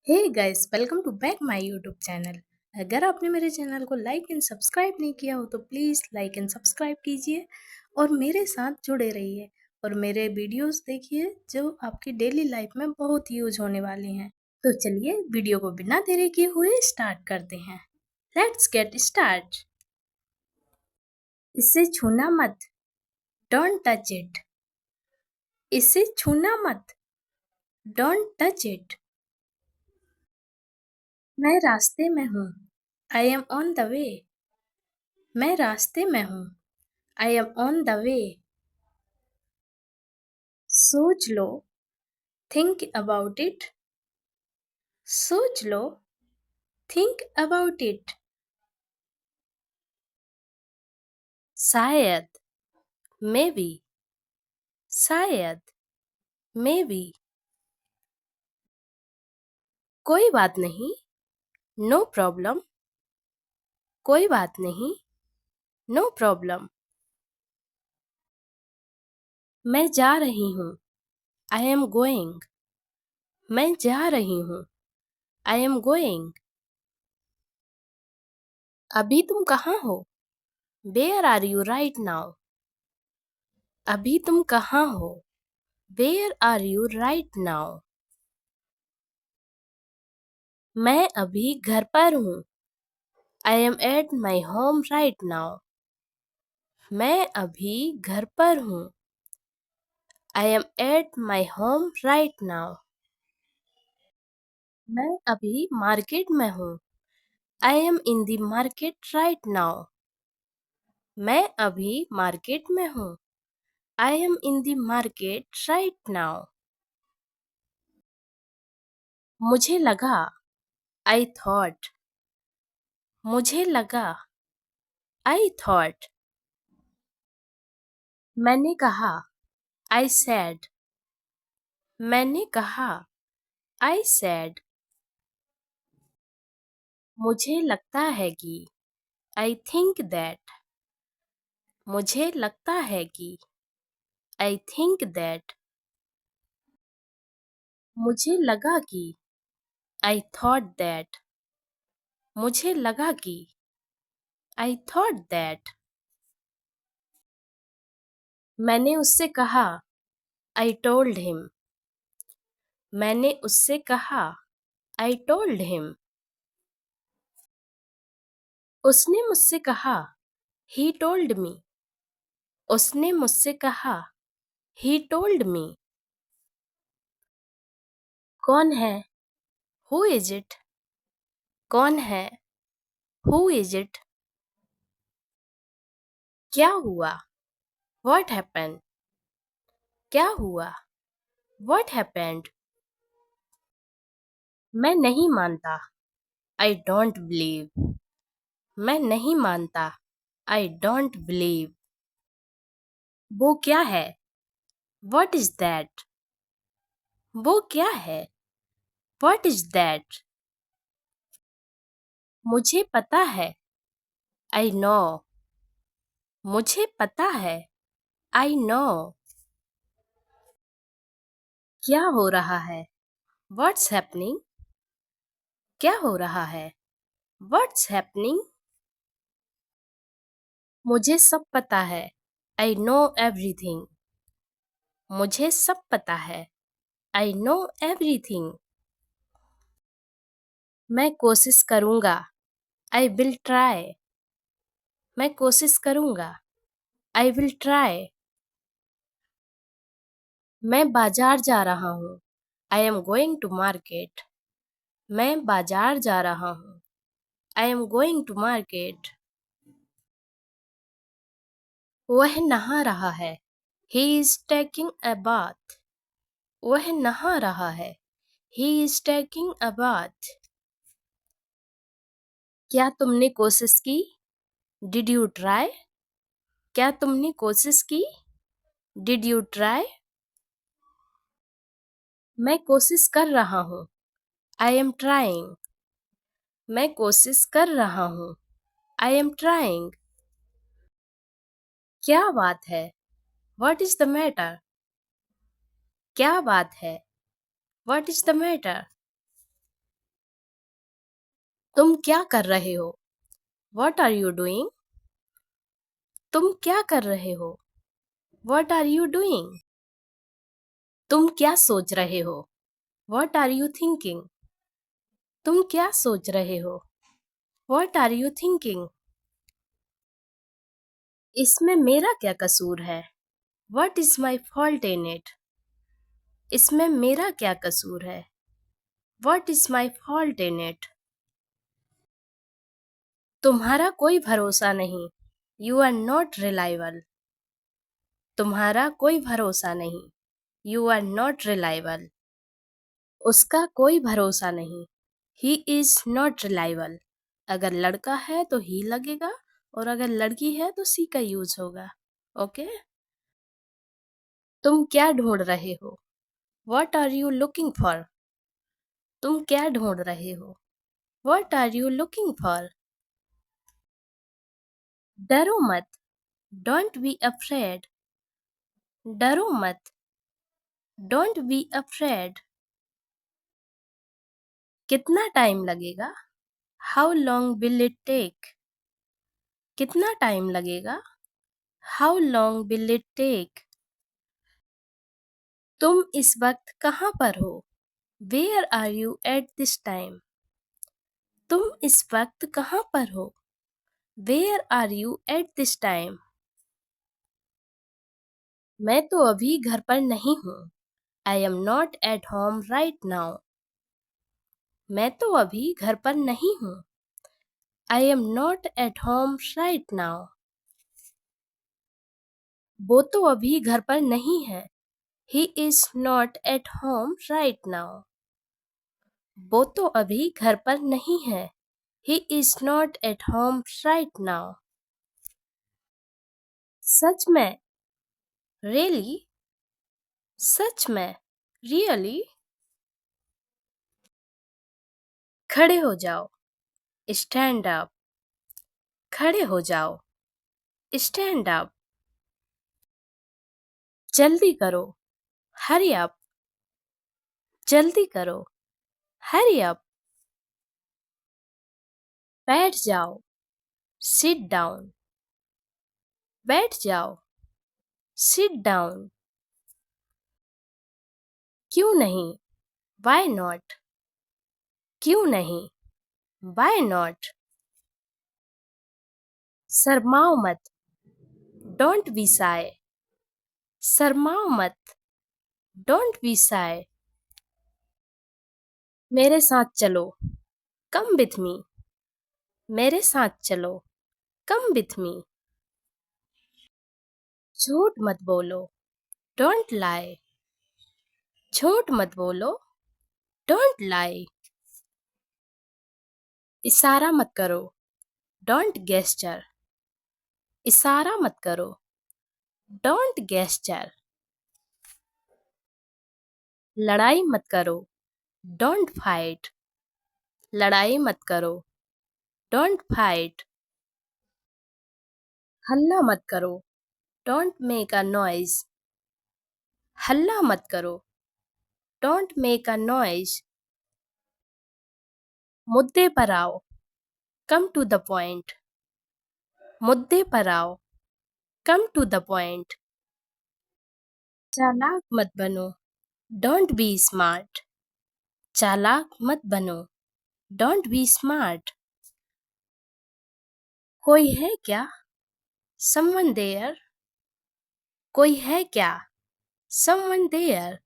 Hey guys, welcome to back my YouTube channel. अगर आपने मेरे चैनल को लाइक एंड सब्सक्राइब नहीं किया हो तो प्लीज़ लाइक एंड सब्सक्राइब कीजिए और मेरे साथ जुड़े रहिए और मेरे वीडियोस देखिए जो आपकी डेली लाइफ में बहुत यूज होने वाली हैं। तो चलिए वीडियो को बिना देरी किए हुए स्टार्ट करते हैं। Let's get start. इसे छूना मत, डोंट टच इट। इसे छूना मत, डोंट टच इट। मैं रास्ते में हूँ, I M on the way. मैं रास्ते में हूँ, I M on the way. सोच लो, थिंक अबाउट इट। सोच लो, थिंक अबाउट इट। शायद, मे बी। शायद, मे बी। कोई बात नहीं, नो प्रॉब्लम। कोई बात नहीं, नो प्रॉब्लम। मैं जा रही हूँ, आई एम गोइंग। मैं जा रही हूँ, आई एम गोइंग। अभी तुम कहाँ हो, where are you right now. अभी तुम कहाँ हो, where are you right now. मैं अभी घर पर हूँ, I am at my home right now. मैं अभी घर पर हूँ, I am at my home right now. मैं अभी मार्केट में हूँ, I am in the market right now. मैं अभी मार्केट में हूँ, I am in the market right now. मुझे लगा, आई थॉट। मुझे लगा, आई थॉट। मैंने कहा, आई सेड। मैंने कहा, आई सेड। मुझे लगता है कि, आई थिंक दैट। मुझे लगता है कि, आई थिंक दैट। मुझे लगा कि, आई थॉट दैट। मुझे लगा कि, आई थॉट दैट। मैंने उससे कहा, आई टोल्ड हिम। मैंने उससे कहा, आई टोल्ड हिम। उसने मुझसे कहा, ही टोल्ड मी। उसने मुझसे कहा, ही टोल्ड मी। कौन है, हु इज इट। कौन है, हु इज इट। क्या हुआ, व्हाट हैपेंड। क्या हुआ, व्हाट हैपेंड। मैं नहीं मानता, आई डोंट बिलीव। मैं नहीं मानता, आई डोंट बिलीव। वो क्या है, व्हाट इज दैट। वो क्या है, व्हाट इज दैट। मुझे पता है, आई नो। मुझे पता है, आई नो। क्या हो रहा है, व्हाट्स हैपनिंग। क्या हो रहा है, व्हाट्स हैपनिंग। मुझे सब पता है, आई नो एवरीथिंग। मुझे सब पता है, आई नो एवरीथिंग। मैं कोशिश करूँगा, आई विल ट्राई। मैं कोशिश करूँगा, आई विल ट्राई। मैं बाजार जा रहा हूँ, I am going to market. मैं बाजार जा रहा हूँ, I am going to market. वह नहा रहा है, he is taking a bath. वह नहा रहा है, he is taking a bath. क्या तुमने कोशिश की, डिड यू ट्राई। क्या तुमने कोशिश की, डिड यू ट्राई। मैं कोशिश कर रहा हूँ, आई एम ट्राइंग। मैं कोशिश कर रहा हूँ, आई एम ट्राइंग। क्या बात है, व्हाट इज द मैटर। क्या बात है, व्हाट इज द मैटर। तुम क्या कर रहे हो? What are you doing? तुम क्या कर रहे हो? What are you doing? तुम क्या सोच रहे हो? What are you thinking? तुम क्या सोच रहे हो? What are you thinking? इसमें मेरा क्या कसूर है? What is my fault in it? इसमें मेरा क्या कसूर है? What is my fault in it? तुम्हारा कोई भरोसा नहीं. You are not reliable. तुम्हारा कोई भरोसा नहीं. You are not reliable. उसका कोई भरोसा नहीं. He is not reliable. अगर लड़का है तो he लगेगा और अगर लड़की है तो she का यूज होगा. ओके? तुम क्या ढूंढ रहे हो? What are you looking for? तुम क्या ढूंढ रहे हो? What are you looking for? डरो मत. Don't be afraid. डरो मत. Don't be afraid. कितना टाइम लगेगा? How long will it take? कितना टाइम लगेगा? How long will it take? तुम इस वक्त कहाँ पर हो? Where are you at this time? तुम इस वक्त कहाँ पर हो? Where are you at this time? मैं तो अभी घर पर नहीं हूँ. I am not at home right now. मैं तो अभी घर पर नहीं हूँ. I am not at home right now. वो तो अभी घर पर नहीं है. He is not at home right now. वो तो अभी घर पर नहीं है. He is not at home right now. सच में. Really? सच में. Really? खड़े हो जाओ. Stand up. खड़े हो जाओ. Stand up. जल्दी करो. Hurry up. जल्दी करो. Hurry up. बैठ जाओ. Sit down. बैठ जाओ. Sit down. क्यों नहीं? Why not? क्यों नहीं? Why not? शर्माओ मत. Don't be shy. शर्माओ मत. Don't be shy. मेरे साथ चलो. Come with me. मेरे साथ चलो. Come with me. झूठ मत बोलो. Don't lie. झूठ मत बोलो. Don't lie. इशारा मत करो. Don't gesture. इशारा मत करो. Don't gesture. लड़ाई मत करो. Don't fight. लड़ाई मत करो. Don't fight. हल्ला मत करो. Don't make a noise. हल्ला मत करो. Don't make a noise. मुद्दे पर आओ. Come to the point. मुद्दे पर आओ. Come to the point. चालाक मत बनो. Don't be smart. चालाक मत बनो. Don't be smart. कोई है क्या? Someone there. कोई है क्या? Someone there.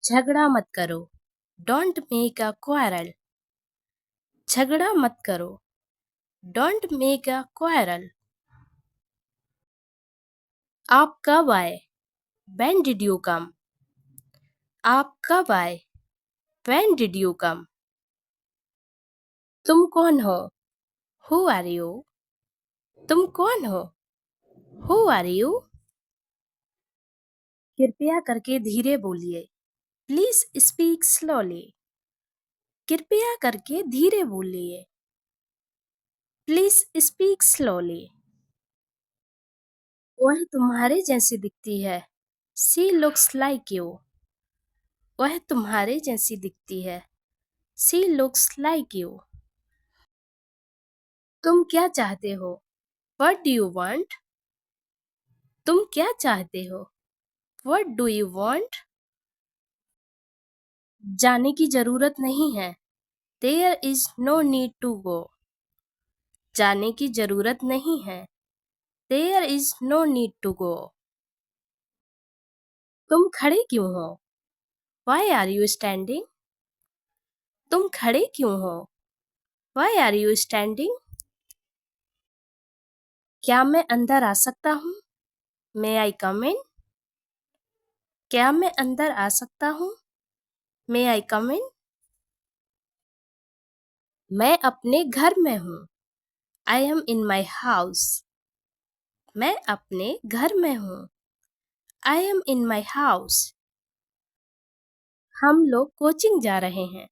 झगड़ा मत करो. Don't make a quarrel. झगड़ा मत करो. Don't make a quarrel. आप कब आए? When did you come? आप कब आए? When did you come? तुम कौन हो? Who are you? तुम कौन हो? Who are you? कृपया करके धीरे बोलिए. Please speak slowly. कृपया करके धीरे बोलिए. Please speak slowly. वह तुम्हारे जैसी दिखती है. She looks like you. वह तुम्हारे जैसी दिखती है. She looks like you. तुम क्या चाहते हो? What do you want? तुम क्या चाहते हो? What do you want? जाने की जरूरत नहीं है। There is no need to go. जाने की जरूरत नहीं है। There is no need to go. तुम खड़े क्यों हो? Why are you standing? तुम खड़े क्यों हो? Why are you standing? क्या मैं अंदर आ सकता हूँ? May I come in? क्या मैं अंदर आ सकता हूँ? May I come in? मैं अपने घर में हूँ। I am in my house. मैं अपने घर में हूँ। I am in my house. हम लोग कोचिंग जा रहे हैं।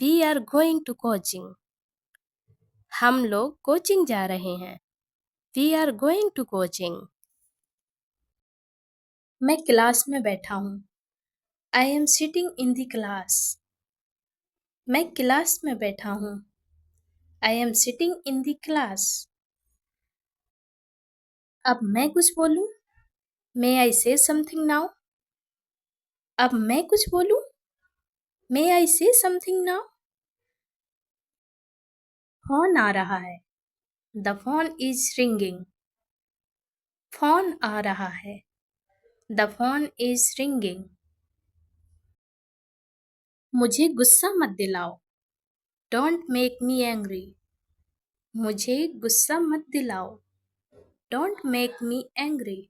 We are going to coaching. हम लोग कोचिंग जा रहे हैं। We are going to coaching. मैं क्लास में बैठा हूँ। I am sitting in the class. मैं क्लास में बैठा हूँ। I am sitting in the class. अब मैं कुछ बोलूँ? May I say something now? अब मैं कुछ बोलूँ? May I say something now? Phone आ रहा है। The phone is ringing. Phone आ रहा है। The phone is ringing. मुझे गुस्सा मत दिलाओ। Don't make me angry. मुझे गुस्सा मत दिलाओ। Don't make me angry.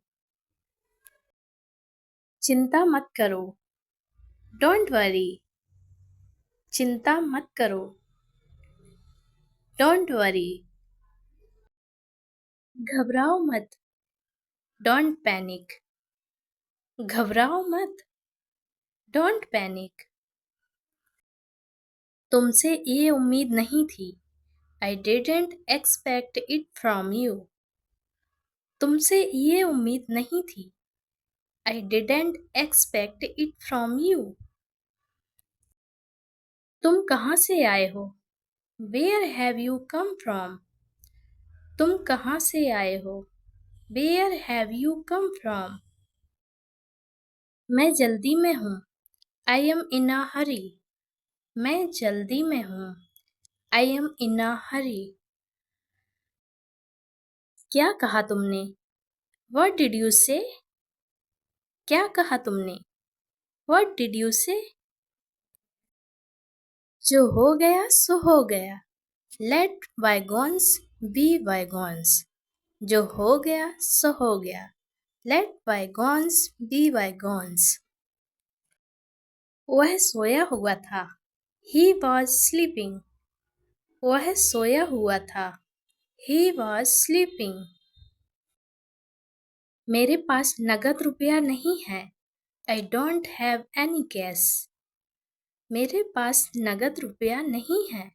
चिंता मत करो। Don't worry. चिंता मत करो। Don't worry. घबराओ मत। Don't panic. घबराओ मत। Don't panic. तुमसे ये उम्मीद नहीं थी। I didn't expect it from you. तुमसे ये उम्मीद नहीं थी। I didn't expect it from you. तुम कहाँ से आए हो? Where have you come from? तुम कहाँ से आए हो? Where have you come from? मैं जल्दी में हूँ। I am in a hurry. मैं जल्दी में हूँ। I am in a hurry. क्या कहा तुमने? What did you say? क्या कहा तुमने? What did you say? जो हो गया सो हो गया। Let bygones be bygones. जो हो गया सो हो गया। Let bygones be bygones. वह सोया हुआ था। He was sleeping. वह सोया हुआ था। He was sleeping. मेरे पास नगद रुपया नहीं है। I don't have any cash. मेरे पास नगद रुपया नहीं है।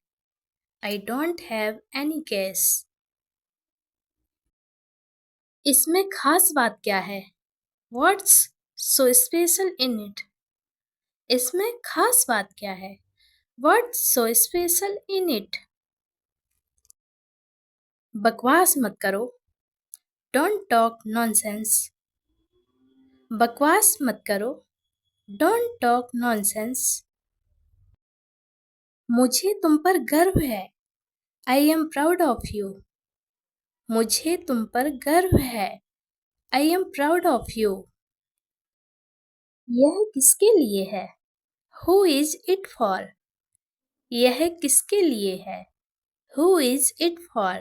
I don't have any cash. इसमें खास बात क्या है? What's so special in it? इसमें खास बात क्या है? What's so special in it? बकवास मत करो। Don't talk nonsense. बकवास मत करो। Don't talk nonsense. मुझे तुम पर गर्व है। I am proud of you. मुझे तुम पर गर्व है। I am proud of you. यह किसके लिए है? Who is it for? यह किसके लिए है? Who is it for?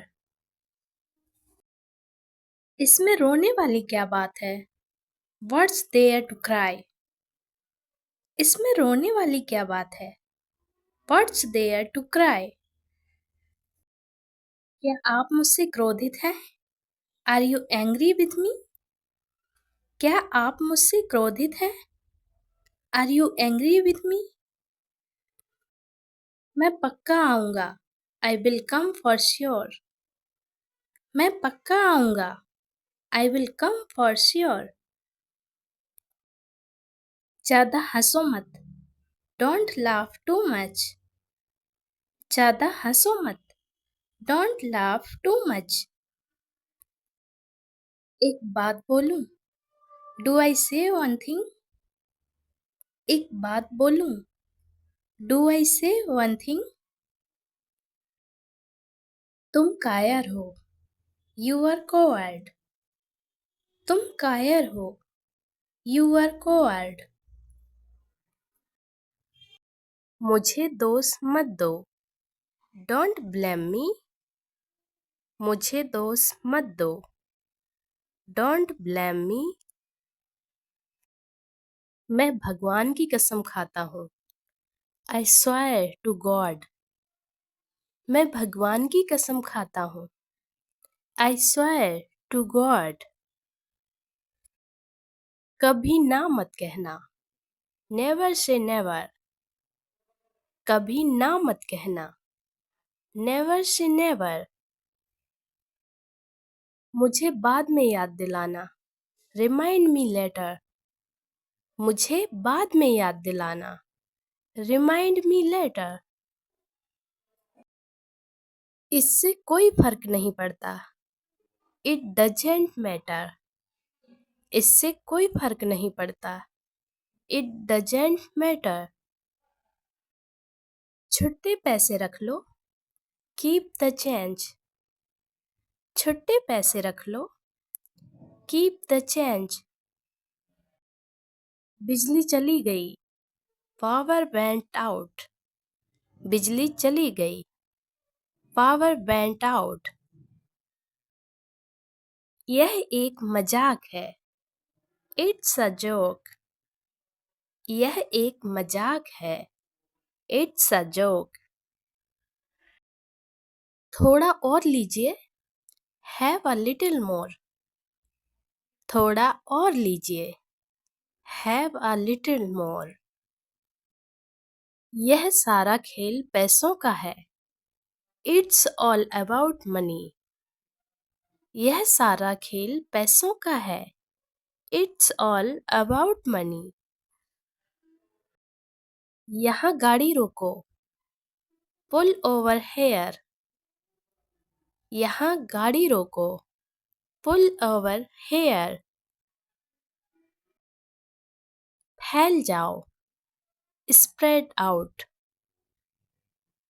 इसमें रोने वाली क्या बात है? What's there to cry? इसमें रोने वाली क्या बात है? What's there to cry? क्या आप मुझसे क्रोधित हैं? Are you angry with me? क्या आप मुझसे क्रोधित हैं? Are you angry with me? मैं पक्का आऊँगा। I will come for sure. मैं पक्का आऊँगा। I will come for sure. ज़्यादा हंसो मत। Don't laugh too much. ज़्यादा हंसो मत। Don't laugh too much. एक बात बोलूं? डू आई से वन थिंग? एक बात बोलूं? डू आई से वन थिंग? तुम कायर हो। You are coward. तुम कायर हो। You are coward. मुझे दोष मत दो। Don't blame me. मुझे दोष मत दो। Don't blame me. मैं भगवान की कसम खाता हूँ। I swear to God. मैं भगवान की कसम खाता हूँ। I swear to God. कभी ना मत कहना। Never say never. कभी ना मत कहना। Never say never. मुझे बाद में याद दिलाना। Remind me later. मुझे बाद में याद दिलाना। Remind me later. इससे कोई फर्क नहीं पड़ता। It doesn't matter. इससे कोई फर्क नहीं पड़ता। It doesn't matter. छुट्टे पैसे रख लो। Keep the change. छुट्टे पैसे रख लो। Keep the change. बिजली चली गई। Power went out. बिजली चली गई। Power went out. यह एक मजाक है। It's a joke. यह एक मजाक है। It's a joke. थोड़ा और लीजिए। Have a little more. थोड़ा और लीजिए। Have a little more. यह सारा खेल पैसों का है। It's all about money. यह सारा खेल पैसों का है। It's all about money. यहाँ गाड़ी रोको। Pull over here. यहाँ गाड़ी रोको। Pull over here. फैल जाओ। Spread out.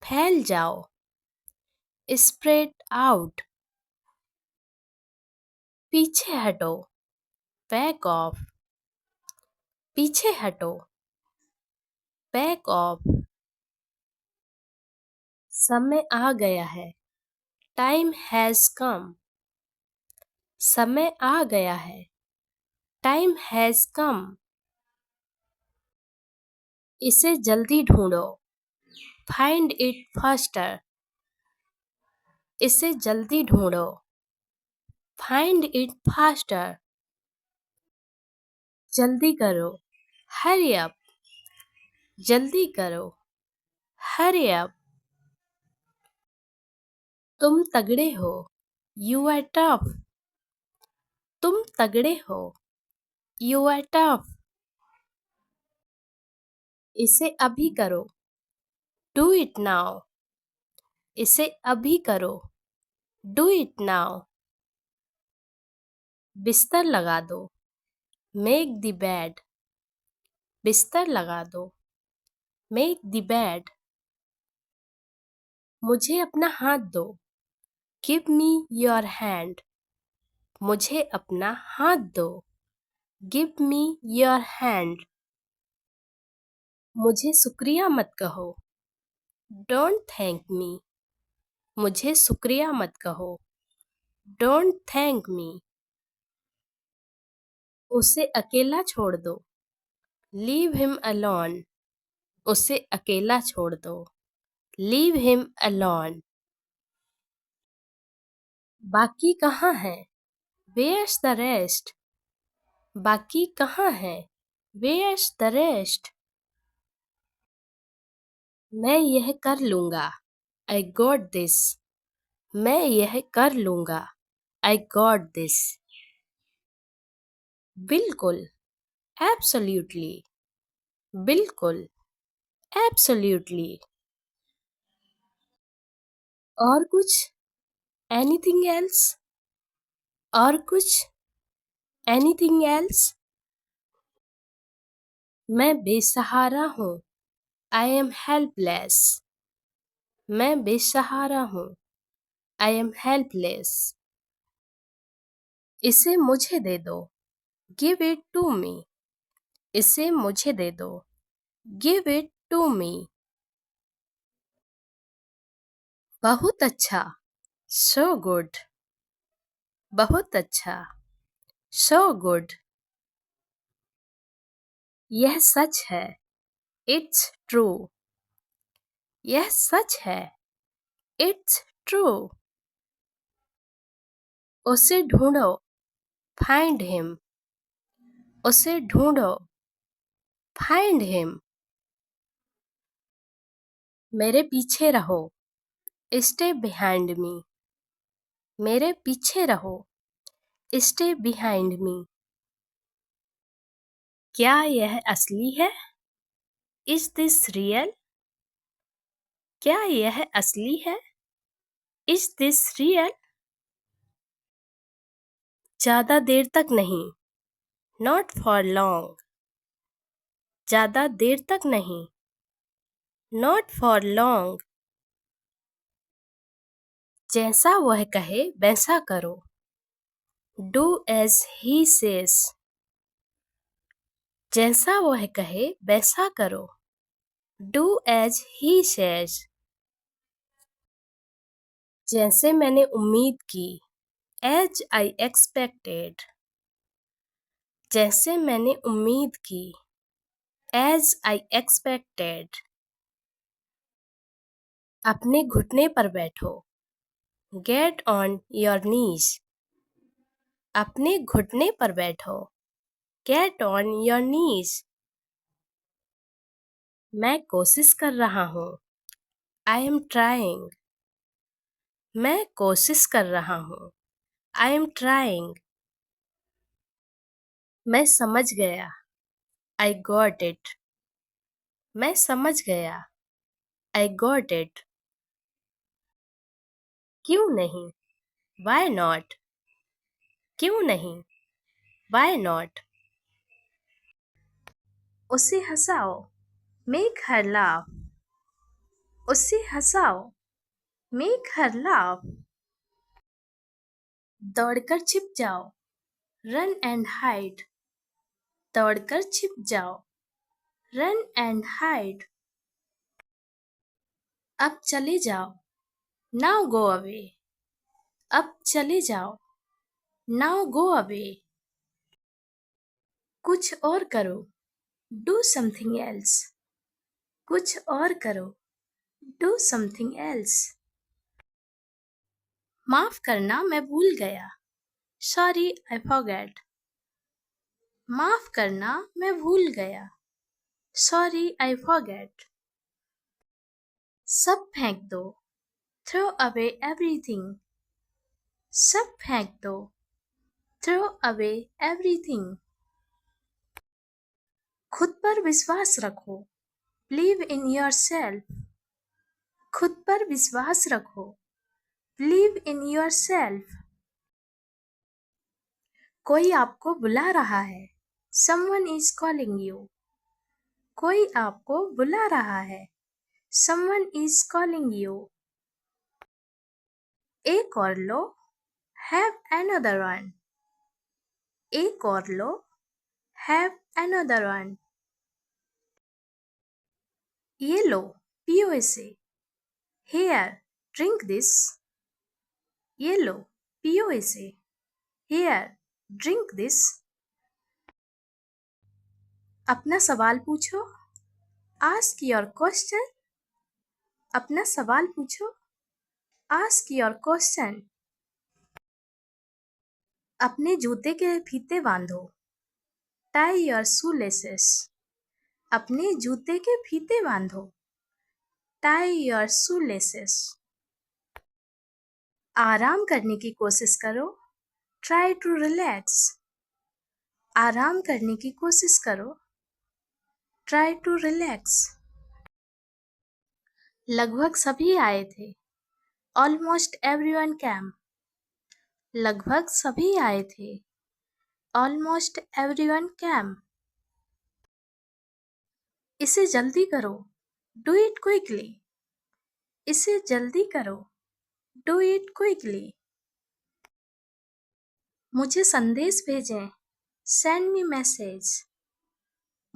फैल जाओ। Spread out. पीछे हटो। Back off. पीछे हटो। Back off. समय आ गया है। Time has come. समय आ गया है। Time has come. इसे जल्दी ढूंढो। Find it faster. इसे जल्दी ढूंढो। Find it faster. जल्दी करो। Hurry up. जल्दी करो। Hurry up. तुम तगड़े हो। You are tough. तुम तगड़े हो। You are tough. इसे अभी करो। Do it now. इसे अभी करो। Do it now. बिस्तर लगा दो। Make the bed. बिस्तर लगा दो। Make the bed. मुझे अपना हाथ दो। Give me your hand. मुझे अपना हाथ दो। Give me your hand. मुझे शुक्रिया मत कहो। Don't thank me. मुझे शुक्रिया मत कहो। Don't thank me. उसे अकेला छोड़ दो। Leave him alone. उसे अकेला छोड़ दो। Leave him alone. बाकी कहाँ है? Where's the rest? बाकी कहाँ है? Where's the rest? मैं यह कर लूँगा। I got this. मैं यह कर लूँगा। I got this. बिल्कुल। एब्सोल्युटली। बिल्कुल। एब्सोल्युटली। और कुछ? Anything else? और कुछ? Anything else? मैं बेसहारा हूँ। I am helpless. मैं बेसहारा हूँ। I am helpless. इसे मुझे दे दो। Give it to me. इसे मुझे दे दो। Give it to me. बहुत अच्छा। So good. बहुत अच्छा। So good. यह सच है। It's true. यह सच है। It's true. उसे ढूंढो। Find him. उसे ढूंढो। Find him. मेरे पीछे रहो। Stay behind me. मेरे पीछे रहो। Stay behind me. क्या यह असली है? Is this real? क्या यह असली है? Is this real? ज्यादा देर तक नहीं। Not for long. ज्यादा देर तक नहीं। Not for long. जैसा वह कहे वैसा करो। Do as he says. जैसा वह कहे वैसा करो। Do as he says. जैसे मैंने उम्मीद की। As I expected. जैसे मैंने उम्मीद की। As I expected. अपने घुटने पर बैठो। Get on your knees. अपने घुटने पर बैठो। Get on your knees. मैं कोशिश कर रहा हूँ। I am trying. मैं कोशिश कर रहा हूँ। I am trying. मैं समझ गया। I got it. मैं समझ गया। I got it. क्यों नहीं? Why not? क्यों नहीं? Why not? उसे हंसाओ। Make her laugh. उसे हंसाओ। Make her laugh. दौड़कर छिप जाओ। Run and hide. दौड़कर छिप जाओ। Run and hide. अब चले जाओ। Now go away. अब चले जाओ। Now go away. कुछ और करो। Do something else. कुछ और करो। Do something else. माफ करना मैं भूल गया। Sorry I forget. माफ करना मैं भूल गया। Sorry I forget. सब फेंक दो। Throw away everything. सब फेंक दो। Throw away everything. खुद पर विश्वास रखो। Believe in your self. खुद पर विश्वास रखो। Believe in your self. कोई आपको बुला रहा है। Someone is calling you. कोई आपको बुला रहा है। Someone is calling you. एक और लो। Have another one. एक और लो। Have another one. ये लो, पियो इसे। Here, drink this. ये लो, पियो इसे। Here, drink this. अपना सवाल पूछो। Ask your question. अपना सवाल पूछो। Ask your question. अपने जूते के फीते बांधो। Tie your shoelaces. अपने जूते के फीते बांधो। Tie your shoelaces. आराम करने की कोशिश करो। Try to relax. आराम करने की कोशिश करो। Try to relax. लगभग सभी आए थे। Almost everyone came. लगभग सभी आए थे. Almost everyone came. इसे जल्दी करो. Do it quickly. इसे जल्दी करो. Do it quickly. मुझे संदेश भेजें. Send me message.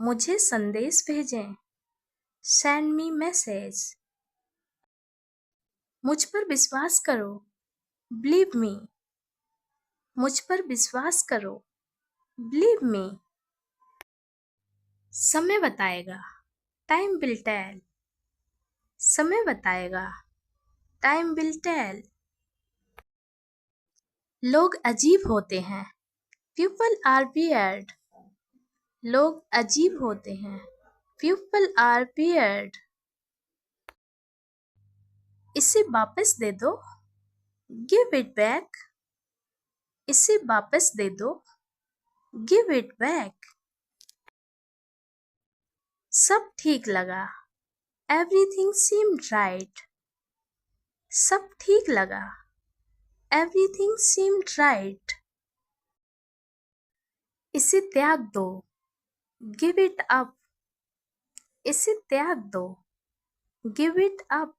मुझे संदेश भेजें. Send me message. मुझ पर विश्वास करो. Believe me. मुझ पर विश्वास करो. Believe me. समय बताएगा. Time will tell. समय बताएगा. Time will tell. लोग अजीब होते हैं. People are weird. लोग अजीब होते हैं. People are weird. इसे वापस दे दो. Give it back. इसे वापस दे दो. Give it back. सब ठीक लगा. Everything seemed right. सब ठीक लगा. Everything seemed right. इसे त्याग दो. Give it up. इसे त्याग दो. Give it up.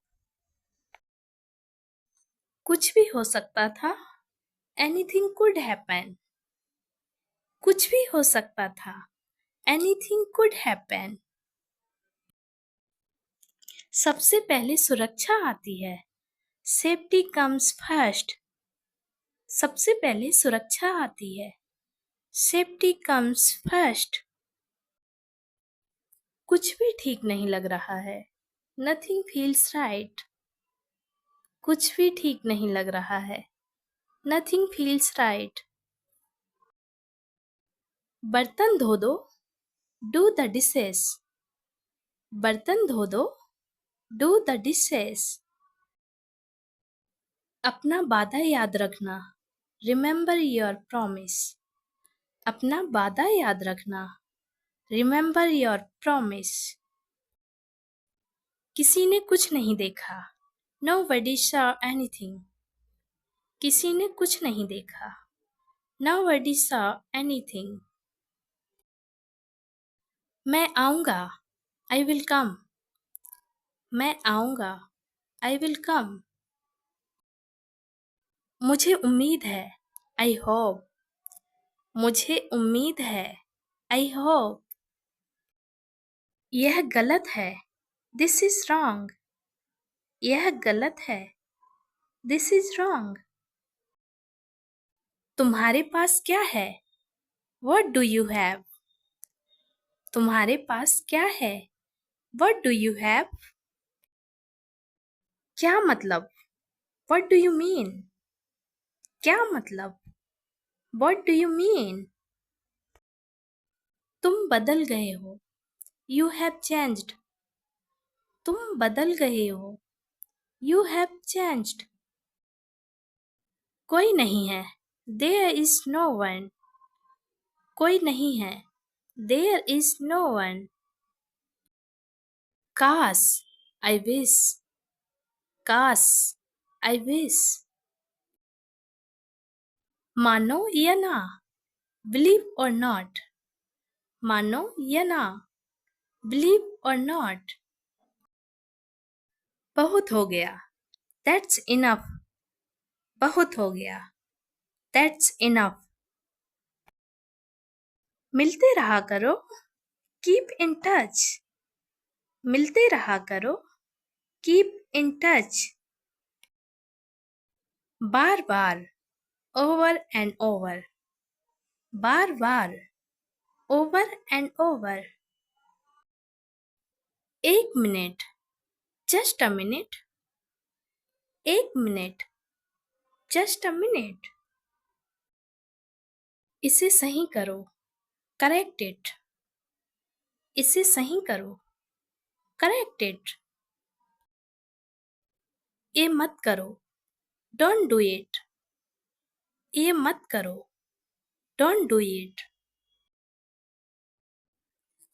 कुछ भी हो सकता था. Anything could happen. कुछ भी हो सकता था. Anything could happen. सबसे पहले सुरक्षा आती है. Safety comes first. सबसे पहले सुरक्षा आती है. Safety comes first. कुछ भी ठीक नहीं लग रहा है. Nothing feels right. कुछ भी ठीक नहीं लग रहा है. Nothing feels right. बर्तन धो दो. Do the dishes. बर्तन धो दो. Do the dishes. अपना वादा याद रखना. Remember your promise. अपना वादा याद रखना. Remember your promise. किसी ने कुछ नहीं देखा. Nobody saw anything. किसी ने कुछ नहीं देखा. Nobody saw anything. मैं आऊँगा. I will come. मैं आऊँगा. I will come. मुझे उम्मीद है. I hope. मुझे उम्मीद है. I hope. यह गलत है. This is wrong. यह गलत है. This is wrong. तुम्हारे पास क्या है? What do you have? तुम्हारे पास क्या है? What do you have? क्या मतलब? What do you mean? क्या मतलब? What do you mean? तुम बदल गए हो. You have changed. तुम बदल गए हो. You have changed. कोई नहीं है. There is no one. कोई नहीं है. There is no one. काश. I wish. काश. I wish. मानो या ना. Believe or not. मानो या ना. Believe or not. बहुत हो गया. That's enough. बहुत हो गया. That's enough. मिलते रहा करो. Keep in touch. मिलते रहा करो. Keep in touch. Bar bar. Over and over. Bar bar. Over and over. एक मिनट. Just a minute. एक मिनट. Just a minute. इसे सही करो. Correct it. इसे सही करो. Correct it. ये मत करो. Don't do it. ये मत करो. Don't do it.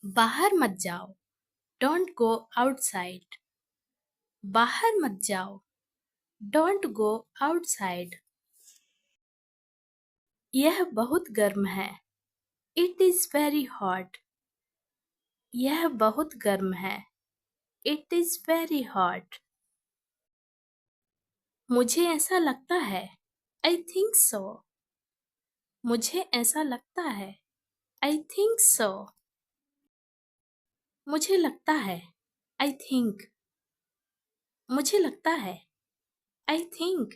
बाहर मत जाओ. Don't go outside. बाहर मत जाओ. Don't go outside. यह बहुत गर्म है। It is very hot. यह बहुत गर्म है। It is very hot. मुझे ऐसा लगता है। I think so. मुझे ऐसा लगता है। I think so. मुझे लगता है। I think. मुझे लगता है। I think.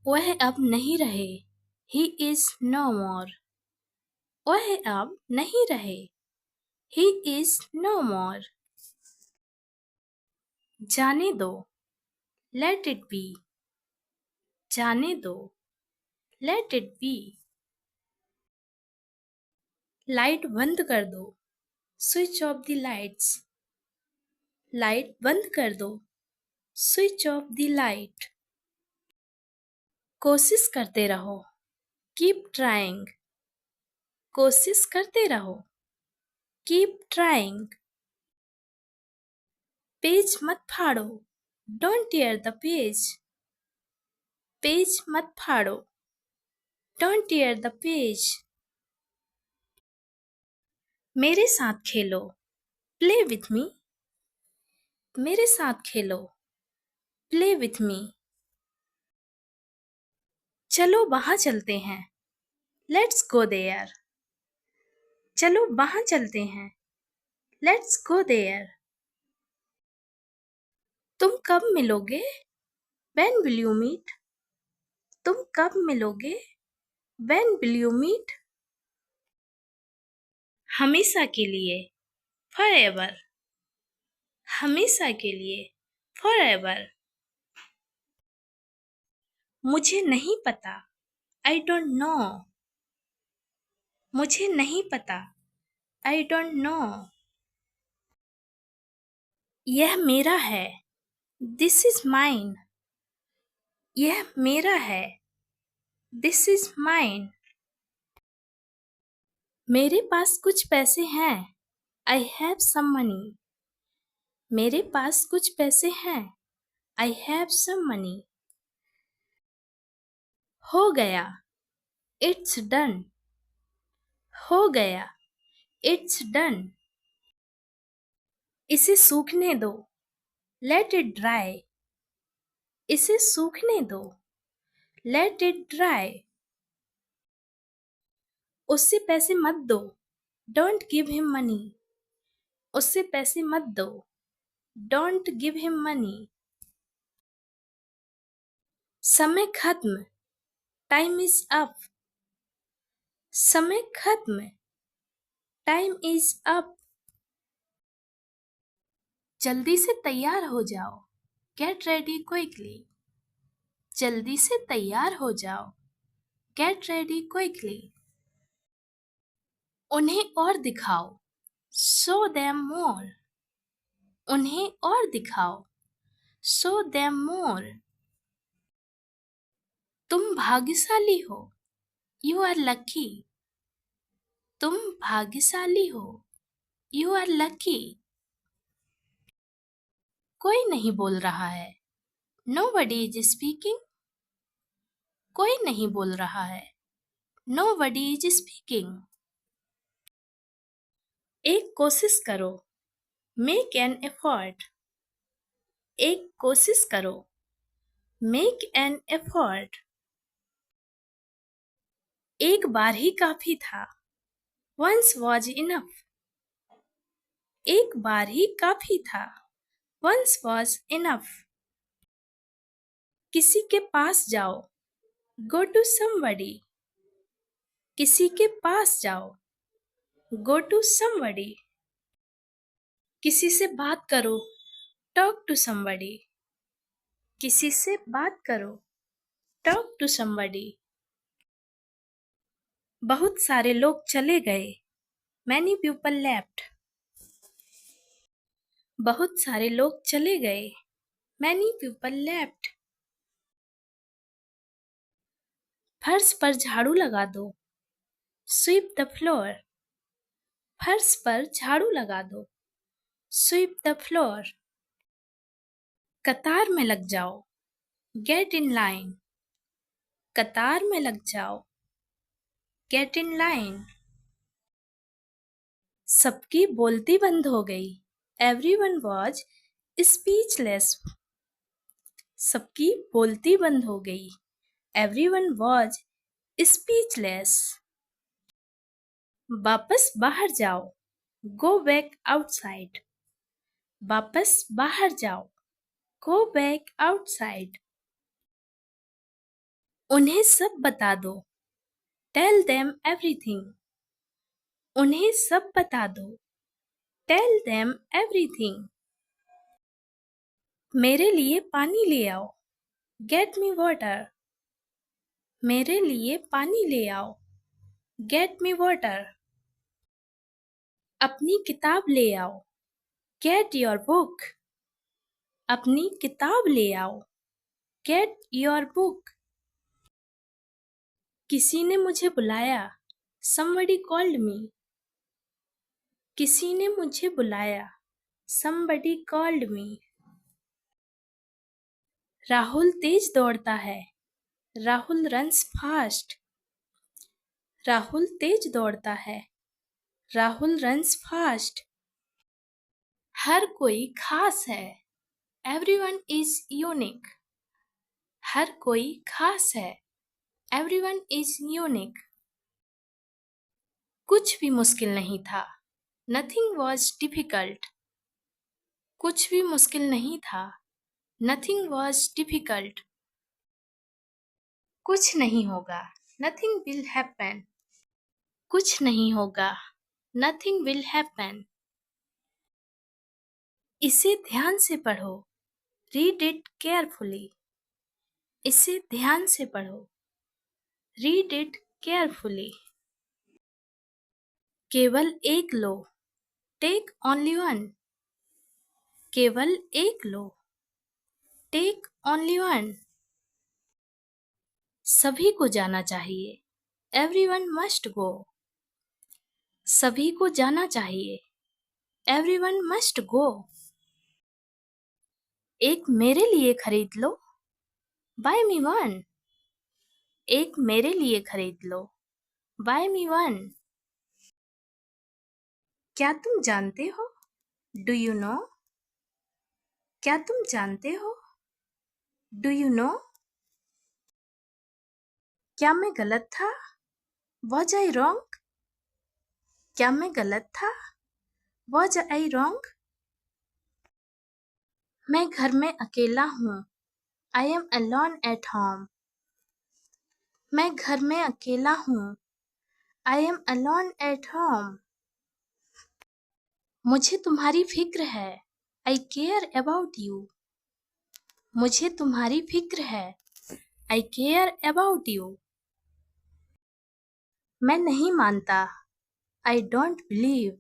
वह अब नहीं रहे। ही इज़ नो मोर। वह अब नहीं रहे। ही इज़ नो मोर। जाने दो। Late it B. जाने दो। Late it be. लाइट बंद कर दो। Switch off the lights. Light बंद कर दो। Switch off the light. कोशिश करते रहो। Keep trying. कोशिश करते रहो। Keep trying. पेज मत फाड़ो। Don't tear the page. Page मत फाड़ो। Don't tear the page. मेरे साथ खेलो। Play with me. मेरे साथ खेलो। Play with me. चलो वहां चलते हैं। Let's go there. चलो वहां चलते हैं। Let's go there. तुम कब मिलोगे? When will you meet? तुम कब मिलोगे? When will you meet? हमेशा के लिए। Forever. हमेशा के लिए। Forever. मुझे नहीं पता। I don't know. मुझे नहीं पता। I don't know. यह मेरा है। This is mine. यह मेरा है। This is mine. मेरे पास कुछ पैसे हैं। I have some money. मेरे पास कुछ पैसे हैं। I have some money. हो गया। It's done. हो गया। It's done. इसे सूखने दो। Let it dry. इसे सूखने दो। Let it dry. उससे पैसे मत दो। Don't give him money. उससे पैसे मत दो। Don't give him money. समय खत्म। Time is up. समय खत्म। Time is up. जल्दी से तैयार हो जाओ। Get ready quickly. जल्दी से तैयार हो जाओ। Get ready quickly. उन्हें और दिखाओ। Show them more. उन्हें और दिखाओ। Show them more. तुम भाग्यशाली हो। You are lucky. तुम भाग्यशाली हो। You are lucky. कोई नहीं बोल रहा है। Nobody is speaking. कोई नहीं बोल रहा है। Nobody is speaking. एक कोशिश करो। Make an effort. एक कोशिश करो। Make an effort. एक बार ही काफी था। Once was enough. एक बार ही काफी था। Once was enough. किसी के पास जाओ। Go to somebody. किसी के पास जाओ। Go to somebody. किसी से बात करो। Talk to somebody. किसी से बात करो। Talk to somebody. बहुत सारे लोग चले गए। Many people left. बहुत सारे लोग चले गए। Many people left. फर्श पर झाड़ू लगा दो। Sweep the floor. फर्श पर झाड़ू लगा दो। Sweep the floor. कतार में लग जाओ, गेट इन लाइन। कतार में लग जाओ, गेट इन लाइन। सबकी बोलती बंद हो गई, एवरीवन वॉज स्पीचलेस। सबकी बोलती बंद हो गई, एवरीवन वॉज स्पीचलेस। वापस बाहर जाओ, गो बैक आउटसाइड। वापस बाहर जाओ, गो बैक आउटसाइड। उन्हें सब बता दो, टेल देम एवरीथिंग। उन्हें सब बता दो, टेल देम एवरीथिंग। मेरे लिए पानी ले आओ, गेट मी वाटर। मेरे लिए पानी ले आओ, गेट मी वाटर। अपनी किताब ले आओ, गेट योर बुक। अपनी किताब ले आओ, गेट योर बुक। किसी ने मुझे बुलाया, somebody called me। किसी ने मुझे बुलाया, somebody called me। राहुल तेज दौड़ता है, राहुल रन्स फास्ट। राहुल तेज दौड़ता है, राहुल रन्स फास्ट। हर कोई खास है, everyone is यूनिक। हर कोई खास है, everyone is यूनिक। कुछ भी मुश्किल नहीं था, nothing was difficult। कुछ भी मुश्किल नहीं था, nothing was difficult। कुछ नहीं होगा, nothing will happen। कुछ नहीं होगा, nothing will happen। इसे ध्यान से पढ़ो, read it carefully। इसे ध्यान से पढ़ो, read it carefully। केवल एक लो, take only one। केवल एक लो, take only one। सभी को जाना चाहिए, everyone must go। सभी को जाना चाहिए, everyone must go। एक मेरे लिए खरीद लो, buy me one। एक मेरे लिए खरीद लो, buy me one। क्या तुम जानते हो, do you know। क्या तुम जानते हो, do you know। क्या मैं गलत था, was I wrong। क्या मैं गलत था, was I wrong। मैं घर में अकेला हूँ, I am alone at home। मैं घर में अकेला हूँ, I am alone at home। मुझे तुम्हारी फिक्र है, I care about you। मुझे तुम्हारी फिक्र है, I care about you। मैं नहीं मानता, I don't believe।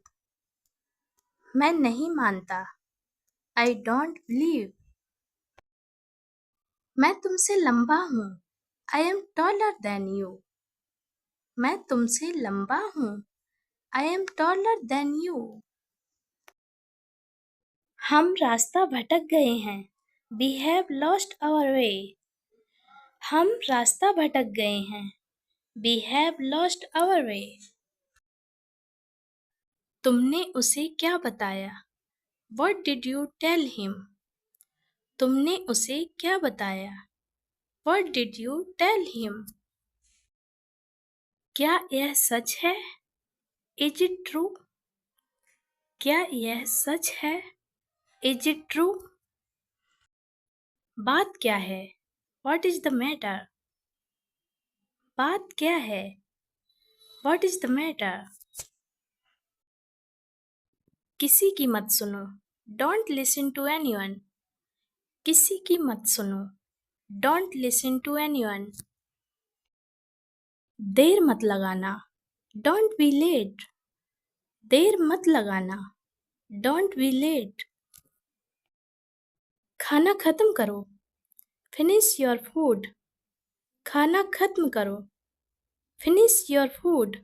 मैं नहीं मानता, I don't believe। मैं तुमसे लंबा हूँ, I am taller than you। मैं तुमसे लंबा हूँ, I am taller than you। हम रास्ता भटक गए हैं, We have lost our way। हम रास्ता भटक गए हैं, We have lost our way। तुमने उसे क्या बताया, What did you tell him। तुमने उसे क्या बताया, What did you tell him। क्या यह सच है, Is it true। क्या यह सच है, Is it true। बात क्या है, What is the matter। बात क्या है, What is the matter। किसी की मत सुनो, Don't listen to anyone। किसी की मत सुनो, Don't listen to anyone। देर मत लगाना, Don't be late। देर मत लगाना, Don't be late। खाना खत्म करो, Finish your food। खाना खत्म करो, Finish your food।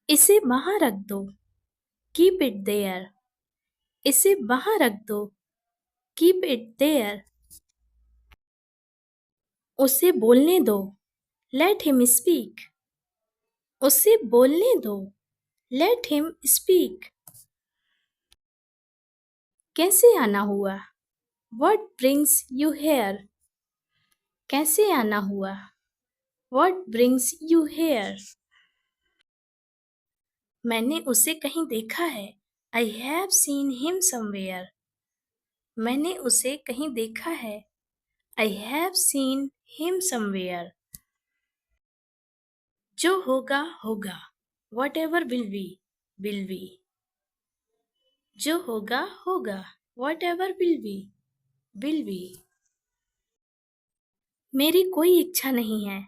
इसे वहां रख दो, Keep it there। इसे वहां रख दो, कीप इट देयर। उसे बोलने दो। Let him speak. उसे बोलने दो। Let him speak. कैसे आना हुआ? What brings you here? कैसे आना हुआ? What brings you here? मैंने उसे कहीं देखा है। I have seen him somewhere. मैंने उसे कहीं देखा है। I have seen him somewhere. जो होगा होगा। Whatever will be, will be. जो होगा होगा। Whatever will be, will be. मेरी कोई इच्छा नहीं है।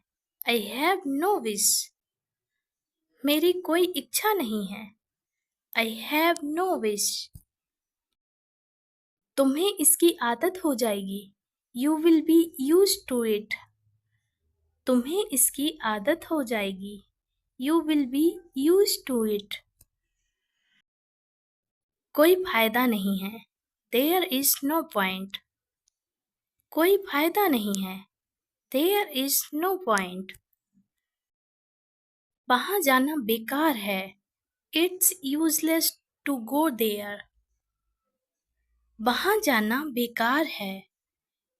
I have no wish. मेरी कोई इच्छा नहीं है। I have no wish. तुम्हें इसकी आदत हो जाएगी। You will be used to it. तुम्हें इसकी आदत हो जाएगी। You will be used to it. कोई फायदा नहीं है। There is no point. कोई फायदा नहीं है। There is no point. वहाँ जाना बेकार है। It's useless to go there. वहाँ जाना बेकार है।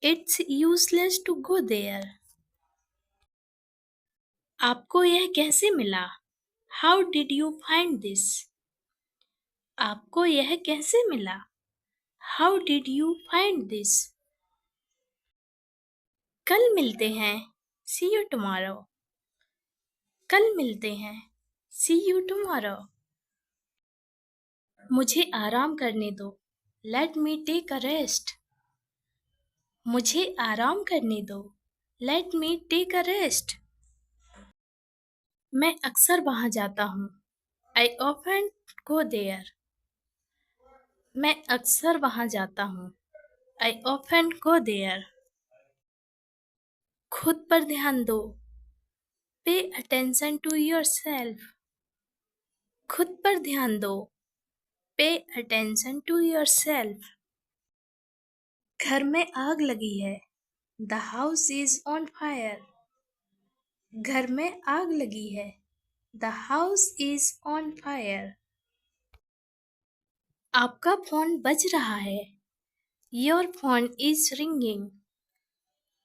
It's useless to go there. आपको यह कैसे मिला? How did you find this? आपको यह कैसे मिला? How did you find this? कल मिलते हैं। See you tomorrow. कल मिलते हैं। See you tomorrow. मुझे आराम करने दो। Let me take a rest. मुझे आराम करने दो। Let me take a rest. मैं अक्सर वहाँ जाता हूँ। I often go there. मैं अक्सर वहाँ जाता हूँ। I often go there. खुद पर ध्यान दो। Pay attention to yourself. खुद पर ध्यान दो। Pay attention to yourself. घर में आग लगी है। The house is on fire. घर में आग लगी है। The house is on fire. आपका फोन बज रहा है। Your phone is ringing.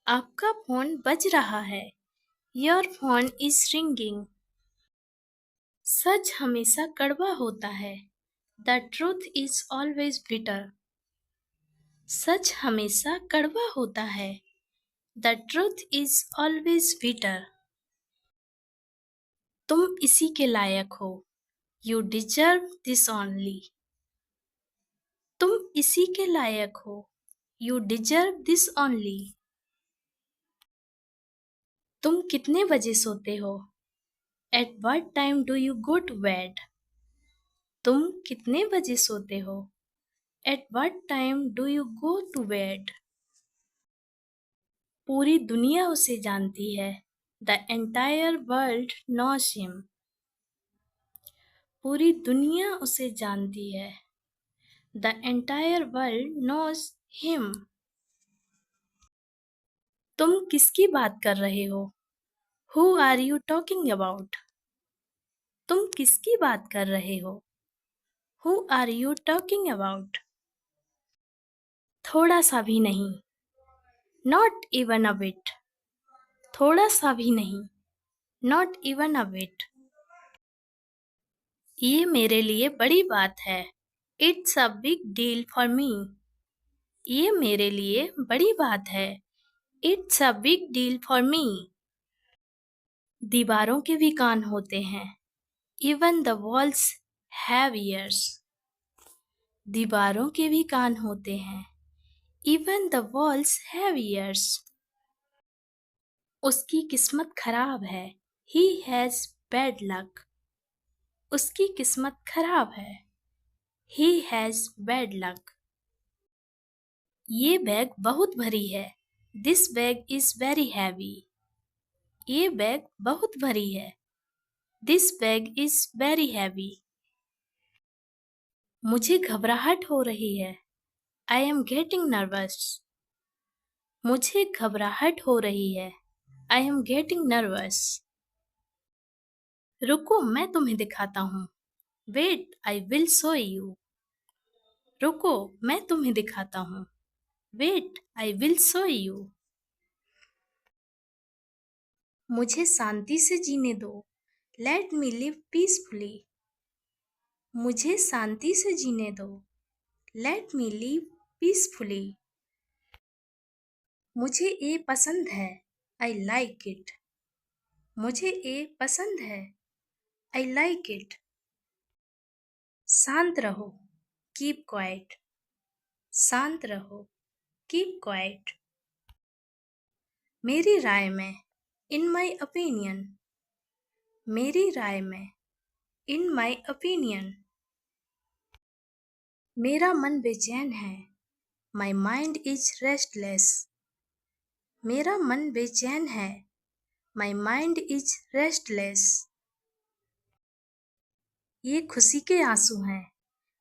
आपका फोन बज रहा है। Your phone is ringing. सच हमेशा कड़वा होता है। The truth is always bitter. सच हमेशा कड़वा होता है। The truth is always bitter. तुम इसी के लायक हो। You deserve this only. तुम इसी के लायक हो। You deserve this only. तुम कितने बजे सोते हो? At what time do you go to bed? तुम कितने बजे सोते हो? At what time do you go to bed? पूरी दुनिया उसे जानती है। The entire world knows him. पूरी दुनिया उसे जानती है। The entire world knows him. तुम किसकी बात कर रहे हो? Who are you talking about? तुम किसकी बात कर रहे हो? Who are you talking about? थोड़ा सा भी नहीं। Not even a bit. थोड़ा सा भी नहीं। Not even a bit. ये मेरे लिए बड़ी बात है। It's a big deal for me. ये मेरे लिए बड़ी बात है। It's a big deal for me. दीवारों के भी कान होते हैं। Even the walls have ears. दीवारों के भी कान होते हैं। Even the walls have ears. उसकी किस्मत खराब है। He has bad luck. उसकी किस्मत खराब है। He has bad luck. ये बैग बहुत भरी है। This bag is very heavy. ये बैग बहुत भरी है। This bag is very heavy. मुझे घबराहट हो रही है। I am getting nervous. मुझे घबराहट हो रही है। I am getting nervous. रुको, मैं तुम्हें दिखाता हूँ। Wait, I will show you. रुको, मैं तुम्हें दिखाता हूँ। Wait, I will show you. मुझे शांति से जीने दो। Let me live peacefully. मुझे शांति से जीने दो। Let me live peacefully. मुझे ये पसंद है। I like it. मुझे ये पसंद है। I like it. शांत रहो। Keep quiet. शांत रहो। Keep quiet. मेरी राय में, इन माई ओपिनियन। मेरी राय में, इन माई ओपिनियन। मेरा मन बेचैन है। My mind is restless. मेरा मन बेचैन है। My mind is restless. ये खुशी के आंसू हैं।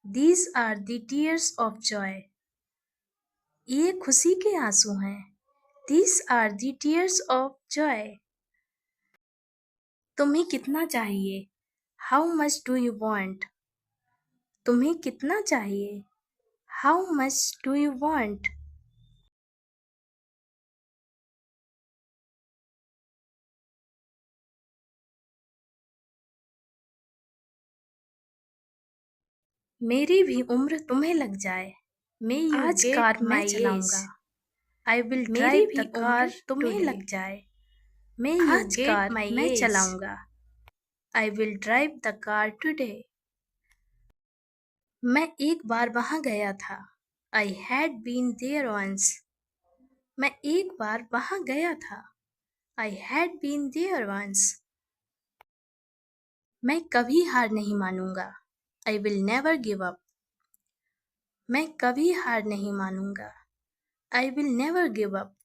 These are the tears of joy. ये खुशी के आंसू हैं। These are the tears of joy. तुम्हें कितना चाहिए? How much do you want? तुम्हें कितना चाहिए? How much do you want? मेरी भी उम्र तुम्हें लग जाए। मे यू आज कार मैं चलाऊंगा। I will drive the car तुम्हें लग जाए। मे यू आज कार मैं चलाऊंगा। I will drive the car today. मैं एक बार वहां गया था। I had been there once. मैं एक बार वहां गया था। I had been there once. मैं कभी हार नहीं मानूंगा। I will never give up. मैं कभी हार नहीं मानूंगा। I will never give up.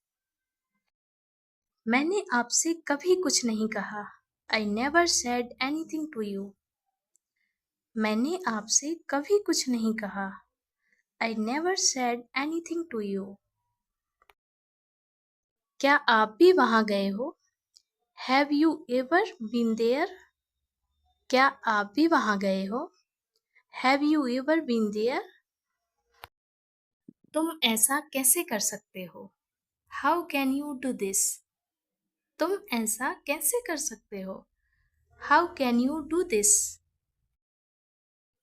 मैंने आपसे कभी कुछ नहीं कहा। I never said anything to you. मैंने आपसे कभी कुछ नहीं कहा। I never said anything to you. क्या आप भी वहां गए हो? Have you ever been there? क्या आप भी वहां गए हो? Have you ever been there? तुम ऐसा कैसे कर सकते हो? How can you do this? तुम ऐसा कैसे कर सकते हो? How can you do this?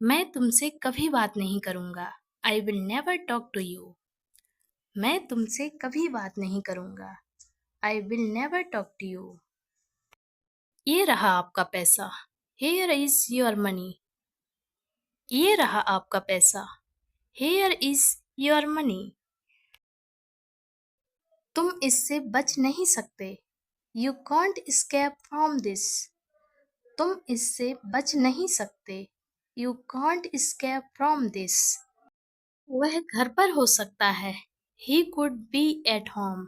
मैं तुमसे कभी बात नहीं करूंगा। I will never talk to you. मैं तुमसे कभी बात नहीं करूंगा। I will never talk to you. ये रहा आपका पैसा। Here is your money. ये रहा आपका पैसा। Here is your money. तुम इससे बच नहीं सकते। You can't escape from this. तुम इससे बच नहीं सकते। You can't escape from this. वह घर पर हो सकता है। He could be at home.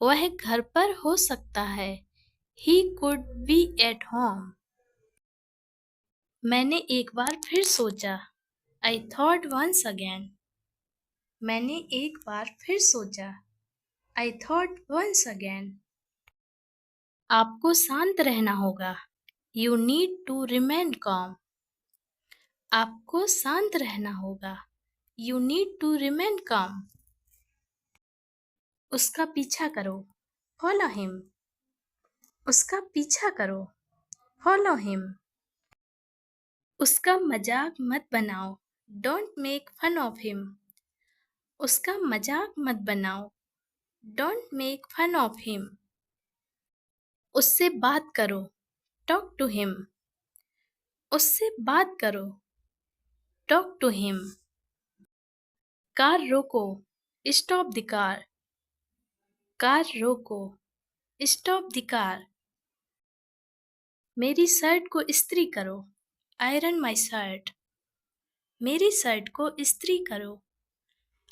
वह घर पर हो सकता है। He could be at home. मैंने एक बार फिर सोचा। I thought once again. मैंने एक बार फिर सोचा। I thought once again. आपको शांत रहना होगा। You need to remain calm. आपको शांत रहना होगा। You need to remain calm. उसका पीछा करो। Follow him. उसका पीछा करो। Follow him. उसका मजाक मत बनाओ। Don't make fun of him. उसका मजाक मत बनाओ। Don't make fun of him. उससे बात करो। Talk to him. उससे बात करो। Talk to him. कार रोको। Stop the car. कार रोको। Stop the car. मेरी शर्ट को इस्त्री करो। Iron my shirt. मेरी शर्ट को इस्त्री करो।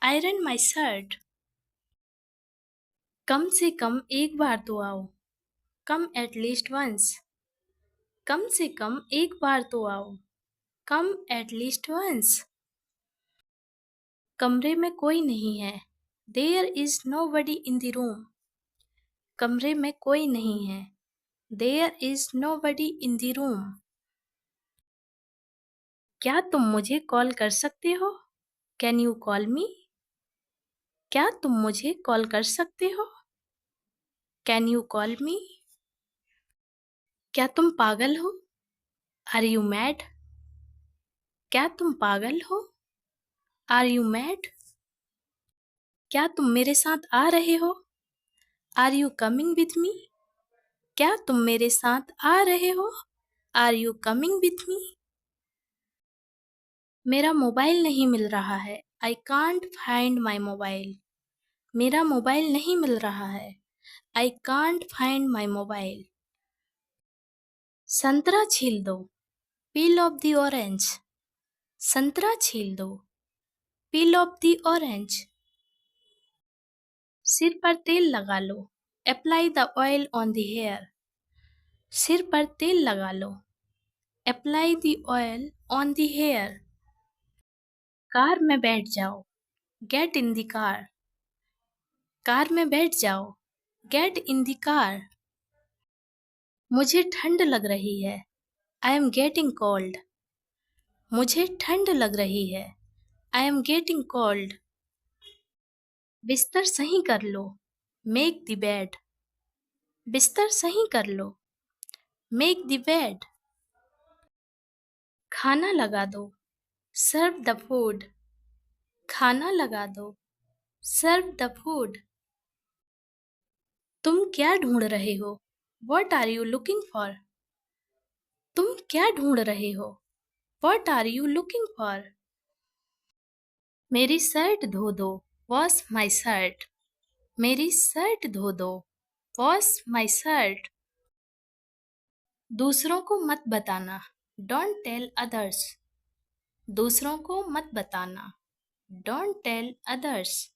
Iron my shirt. कम से कम एक बार तो आओ। Come at least once. कम से कम एक बार तो आओ। Come at least once. कमरे में कोई नहीं है। There is nobody in the room. कमरे में कोई नहीं है। There is nobody in the room. क्या तुम मुझे कॉल कर सकते हो? Can you call me? क्या तुम मुझे कॉल कर सकते हो? Can you call me? क्या तुम पागल हो? Are you mad? क्या तुम पागल हो? Are you mad? क्या तुम मेरे साथ आ रहे हो? Are you coming with me? क्या तुम मेरे साथ आ रहे हो? Are you coming with me? मेरा मोबाइल नहीं मिल रहा है। I can't find my mobile. मेरा मोबाइल नहीं मिल रहा है। I can't find my mobile. संतरा छील दो। Peel off the orange. संतरा छील दो। Peel off the orange. सिर पर तेल लगा लो। Apply the oil on the hair. सिर पर तेल लगा लो। Apply the oil on the hair. Car में बैठ जाओ। Get in the car. Car में बैठ जाओ। Get in the car. मुझे ठंड लग रही है। I am getting cold. मुझे ठंड लग रही है। I am getting cold. बिस्तर सही कर लो। Make the bed. बिस्तर सही कर लो। Make the bed. खाना लगा दो। Serve the food. खाना लगा दो। Serve the food. तुम क्या ढूंढ रहे हो? What are you looking for? तुम क्या ढूंढ रहे हो? What are you looking for? मेरी शर्ट धो दो। Wash my shirt. मेरी शर्ट धो दो। Wash my shirt. दूसरों को मत बताना। Don't tell others. दूसरों को मत बताना। Don't tell others.